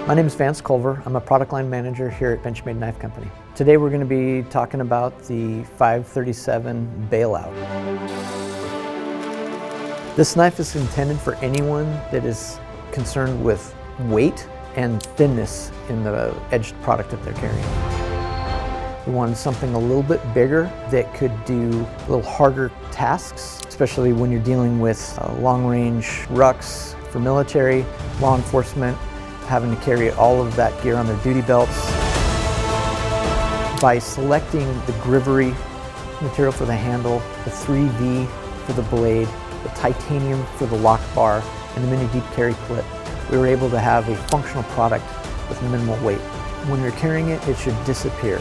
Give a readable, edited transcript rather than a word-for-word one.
My name is Vance Culver. I'm a product line manager here at Benchmade Knife Company. Today we're going to be talking about the 537 Bailout. This knife is intended for anyone that is concerned with weight and thinness in the edged product that they're carrying. We wanted something a little bit bigger that could do a little harder tasks, especially when you're dealing with long-range rucks for military, law enforcement, having to carry all of that gear on their duty belts. By selecting the Grivory material for the handle, the 3V for the blade, the titanium for the lock bar, and the mini deep carry clip, we were able to have a functional product with minimal weight. When you're carrying it, it should disappear.